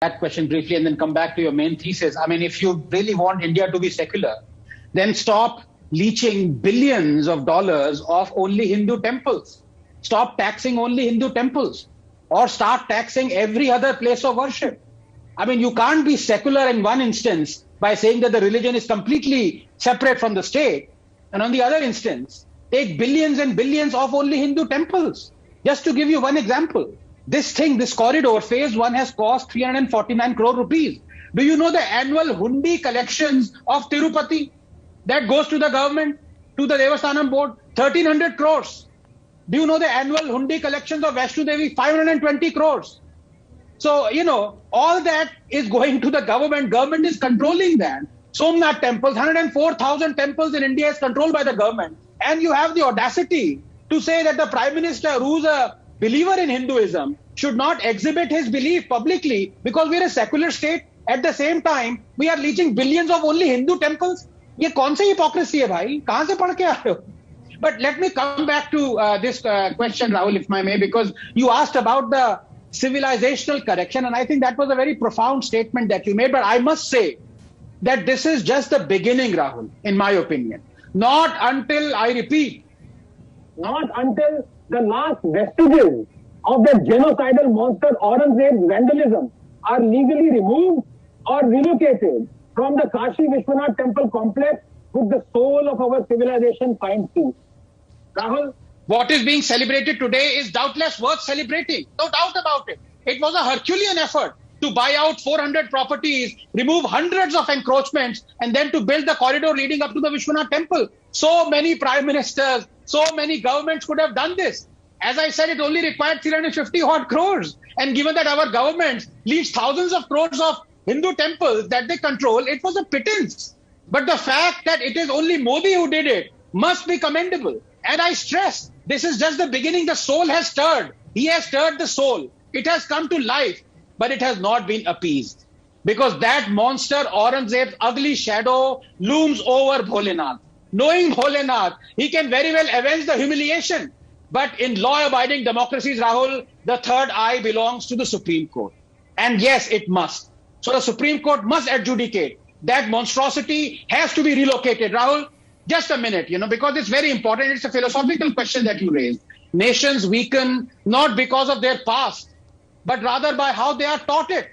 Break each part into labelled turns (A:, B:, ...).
A: that question briefly and then come back to your main thesis. I mean, if you really want India to be secular, then stop leeching billions of dollars off only Hindu temples. Stop taxing only Hindu temples, or start taxing every other place of worship. I mean, you can't be secular in one instance by saying that the religion is completely separate from the state, and on the other instance, take billions and billions off only Hindu temples. Just to give you one example, this corridor, phase 1 has cost 349 crore rupees. Do you know the annual hundi collections of Tirupati that goes to the government, to the Devasthanam board? 1,300 crores. Do you know the annual hundi collections of Vaishno Devi? 520 crores. So, all that is going to the government. Government is controlling that. Somnath temples, 104,000 temples in India is controlled by the government. And you have the audacity to say that the Prime Minister, who's a believer in Hinduism, should not exhibit his belief publicly because we're a secular state. At the same time, we are leeching billions of only Hindu temples. ये कौन सी hypocrisy है भाई? कहाँ से पढ़ के आ रहे हो? But let me come back to this question, Rahul, if I may, because you asked about the civilizational correction, and I think that was a very profound statement that you made. But I must say that this is just the beginning, Rahul, in my opinion. Not until, I repeat,
B: not until the last vestiges of the genocidal monster Aurangzeb's vandalism are legally removed or relocated from the Kashi Vishwanath temple complex, would the soul of our civilization find peace. Rahul?
A: What is being celebrated today is doubtless worth celebrating. No doubt about it. It was a Herculean effort to buy out 400 properties, remove hundreds of encroachments, and then to build the corridor leading up to the Vishwanath temple. So many prime ministers, so many governments could have done this. As I said, it only required 350 odd crores. And given that our governments leased thousands of crores of Hindu temples that they control, it was a pittance. But the fact that it is only Modi who did it must be commendable. And I stress, this is just the beginning. The soul has stirred. He has stirred the soul. It has come to life, but it has not been appeased. Because that monster, Aurangzeb's ugly shadow, looms over Bholenath. Knowing Bholenath, he can very well avenge the humiliation. But in law-abiding democracies, Rahul, the third eye belongs to the Supreme Court. And yes, it must. So the Supreme Court must adjudicate. That monstrosity has to be relocated. Rahul, just a minute, because it's very important. It's a philosophical question that you raised. Nations weaken not because of their past, but rather by how they are taught it.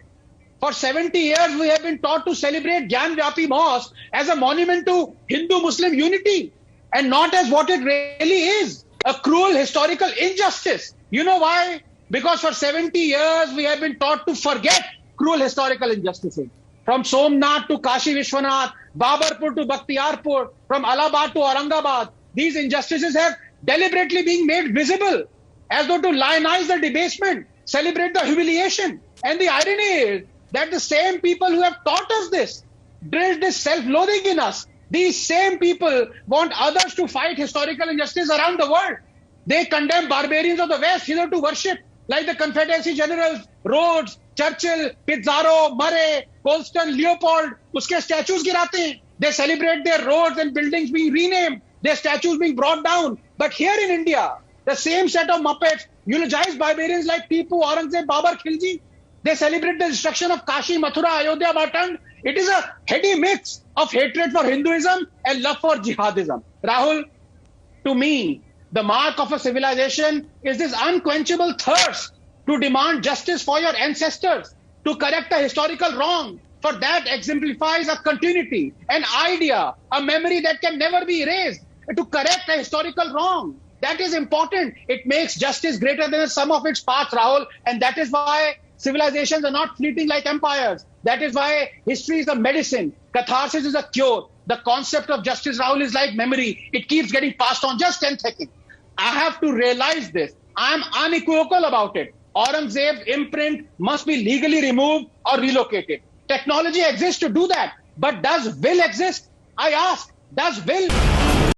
A: For 70 years, we have been taught to celebrate Gyan Vyapi Mosque as a monument to Hindu-Muslim unity and not as what it really is, a cruel historical injustice. You know why? Because for 70 years, we have been taught to forget cruel historical injustices. From Somnath to Kashi Vishwanath, Babarpur to Bakhtiyarpur, from Allahabad to Aurangabad, these injustices have deliberately been made visible as though to lionize the debasement, celebrate the humiliation. And the irony is that the same people who have taught us this, drilled this self-loathing in us, these same people want others to fight historical injustice around the world. They condemn barbarians of the West hither to worship, like the Confederacy generals, Rhodes, Churchill, Pizarro, Murray, Colston, Leopold. Uske statues girate hain. They celebrate their roads and buildings being renamed, their statues being brought down. But here in India, the same set of Muppets eulogize barbarians like Tipu, Aurangzeb, Babar, Khilji. They celebrate the destruction of Kashi, Mathura, Ayodhya, Bhatand. It is a heady mix of hatred for Hinduism and love for jihadism. Rahul, to me, the mark of a civilization is this unquenchable thirst to demand justice for your ancestors, to correct a historical wrong. For that exemplifies a continuity, an idea, a memory that can never be erased. To correct a historical wrong, that is important. It makes justice greater than the sum of its parts, Rahul. And that is why civilizations are not fleeting like empires. That is why history is a medicine. Catharsis is a cure. The concept of justice, Rahul, is like memory. It keeps getting passed on. Just 10 seconds. I have to realize this. I am unequivocal about it. Aurangzeb's imprint must be legally removed or relocated. Technology exists to do that. But does will exist? I ask, does will?